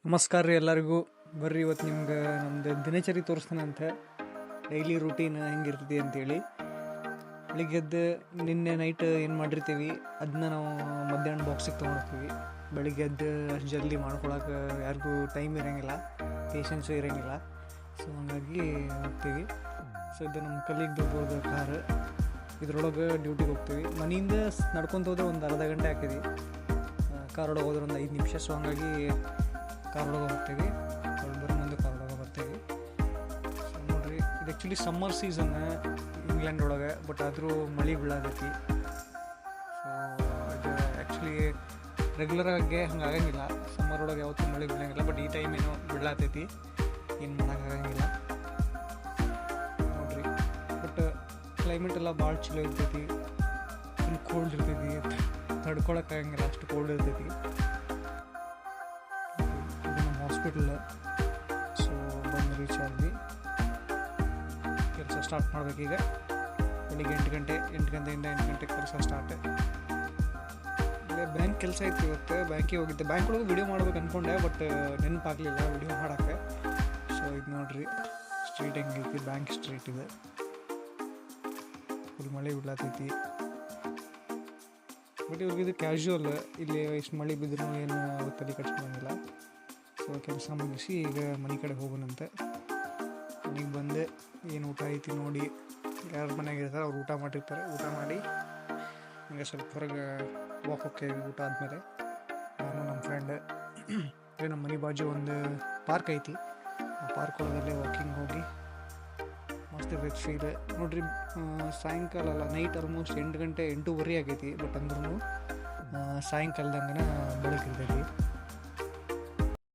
ನಮಸ್ಕಾರ ರೀ ಎಲ್ಲರಿಗೂ. ಬರ್ರಿ ಇವತ್ತು ನಿಮ್ಗೆ ನಮ್ಮದು ದಿನಚರಿ ತೋರಿಸ್ತಾನಂತೆ, ಡೈಲಿ ರೂಟೀನ್ ಹೆಂಗಿರ್ತೈತಿ ಅಂತೇಳಿ. ಬೆಳಿಗ್ಗೆ ಎದ್ದು ನಿನ್ನೆ ನೈಟ್ ಏನು ಮಾಡಿರ್ತೀವಿ ಅದನ್ನ ನಾವು ಮಧ್ಯಾಹ್ನ ಬಾಕ್ಸಿಗೆ ತೊಗೊಂಡೋಗ್ತೀವಿ. ಬೆಳಿಗ್ಗೆ ಎದ್ದು ಅಷ್ಟು ಜಲ್ದಿ ಮಾಡ್ಕೊಳಕ್ಕೆ ಯಾರಿಗೂ ಟೈಮ್ ಇರೋಂಗಿಲ್ಲ, ಪೇಷನ್ಸು ಇರೋಂಗಿಲ್ಲ. ಸೊ ಹಂಗಾಗಿ ಹೋಗ್ತೀವಿ. ಸೊ ಇದು ನಮ್ಮ ಕಲ್ಲಿಗೆ ಬರ್ಬೋದು ಕಾರ್, ಇದ್ರೊಳಗೆ ಡ್ಯೂಟಿಗೆ ಹೋಗ್ತೀವಿ. ಮನೆಯಿಂದ ನಡ್ಕೊತ ಹೋದ್ರೆ ಒಂದು ಅರ್ಧ ಗಂಟೆ ಹಾಕಿದ್ವಿ, ಕಾರೊಳಗೆ ಹೋದ್ರೆ ಒಂದು 5 ನಿಮಿಷ. ಸೊ ಹಂಗಾಗಿ ಕಾರೊಳಗೆ ಹೋಗ್ತೀವಿ, ಬರೋ ಮುಂದೆ ಕಾರೊಳಗೆ ಬರ್ತೀವಿ. ಸೊ ನೋಡಿರಿ, ಇದು ಆ್ಯಕ್ಚುಲಿ ಸಮ್ಮರ್ ಸೀಸನ್ ಇಂಗ್ಲೆಂಡ್ ಒಳಗೆ, ಬಟ್ ಆದರೂ ಮಳೆ ಬೀಳತೈತಿ. ಸೊ ಇದು ಆ್ಯಕ್ಚುಲಿ ರೆಗ್ಯುಲರಾಗಿ ಹಂಗೆ ಆಗಂಗಿಲ್ಲ, ಸಮ್ಮರ್ ಒಳಗೆ ಯಾವತ್ತೂ ಮಳೆ ಬೀಳಂಗಿಲ್ಲ. ಬಟ್ ಈ ಟೈಮ್ ಏನೋ ಬೀಳತೈತಿ, ಏನು ಮಾಡೋಕ್ಕಾಗಂಗಿಲ್ಲ ನೋಡಿರಿ. ಬಟ್ ಕ್ಲೈಮೇಟ್ ಎಲ್ಲ ಭಾಳ ಚಲೋ ಇರ್ತೈತಿ, ಫುಲ್ ಕೋಲ್ಡ್ ಇರ್ತೈತಿ, ತಡ್ಕೊಳಕ್ಕಾಗಂಗಿಲ್ಲ, ಅಷ್ಟು ಕೋಲ್ಡ್ ಇರ್ತೈತಿ. ಹಾಸ್ಪಿಟಲ್. ಸೊ ಬಂದು ರೀಚ್ ಆದ್ವಿ, ಕೆಲಸ ಸ್ಟಾರ್ಟ್ ಮಾಡಬೇಕೀಗ. ಬೆಳಿಗ್ಗೆ 8 ಗಂಟೆಯಿಂದ 8 ಗಂಟೆಗೆ ಕೆಲಸ ಸ್ಟಾರ್ಟ್. ಇಲ್ಲೇ ಬ್ಯಾಂಕ್ ಕೆಲಸ ಇತ್ತು ಇವತ್ತು, ಬ್ಯಾಂಕಿಗೆ ಹೋಗಿದ್ದೆ. ಬ್ಯಾಂಕ್ ಒಳಗೆ ವಿಡಿಯೋ ಮಾಡ್ಬೇಕು ಅಂದ್ಕೊಂಡೆ, ಬಟ್ ನೆನಪಾಗಲಿಲ್ಲ ವಿಡಿಯೋ ಮಾಡೋಕ್ಕೆ. ಸೊ ಇದು ನೋಡ್ರಿ, ಸ್ಟ್ರೀಟ್ ಹೆಂಗೈತಿ, ಬ್ಯಾಂಕ್ ಸ್ಟ್ರೀಟ್ ಇದೆ. ಫುಲ್ ಮಳೆ ಬೀಳತೈತಿ, ಬಟ್ ಇವ್ರಿಗೆ ಇದು ಕ್ಯಾಶುವಲ್. ಇಲ್ಲಿ ಎಷ್ಟು ಮಳೆ ಬಿದ್ದರೂ ಏನು ತಲೆ ಕಟ್ಸ್ಕೊಳಂಗಿಲ್ಲ. ಸೊ ಕೆಲಸ ಮುಗಿಸಿ ಈಗ ಮನೆ ಕಡೆ ಹೋಗೋಣಂತೆ. ಮನೆಗೆ ಬಂದೆ ಏನು ಊಟ ಐತಿ ನೋಡಿ, ಯಾರು ಮನೆಯಾಗ ಇರ್ತಾರೆ ಅವ್ರು ಊಟ ಮಾಡಿರ್ತಾರೆ. ಊಟ ಮಾಡಿ ಈಗ ಸ್ವಲ್ಪ ಹೊರಗೆ ವಾಕ್ ಹೋಗ್ತೇವೆ. ಊಟ ಆದಮೇಲೆ ನಾನು ನಮ್ಮ ಫ್ರೆಂಡ್, ನಮ್ಮ ಮನೆ ಬಾಜು ಒಂದು ಪಾರ್ಕ್ ಐತಿ, ಆ ಪಾರ್ಕ್ ಒಳಗಲ್ಲೇ ವಾಕಿಂಗ್ ಹೋಗಿ ಮಸ್ತ್ ಇರ್ತೈತಿ ಫೀಲ್ ನೋಡ್ರಿ. ಸಾಯಂಕಾಲ ಅಲ್ಲ, ನೈಟ್ ಆಲ್ಮೋಸ್ಟ್ 8 ಗಂಟೆ 8:30 ಆಗೈತಿ, ಬಟ್ ಅಂದ್ರೂ ಸಾಯಂಕಾಲದಂಗೆ ಬೆಳಕಿರ್ತೈತಿ.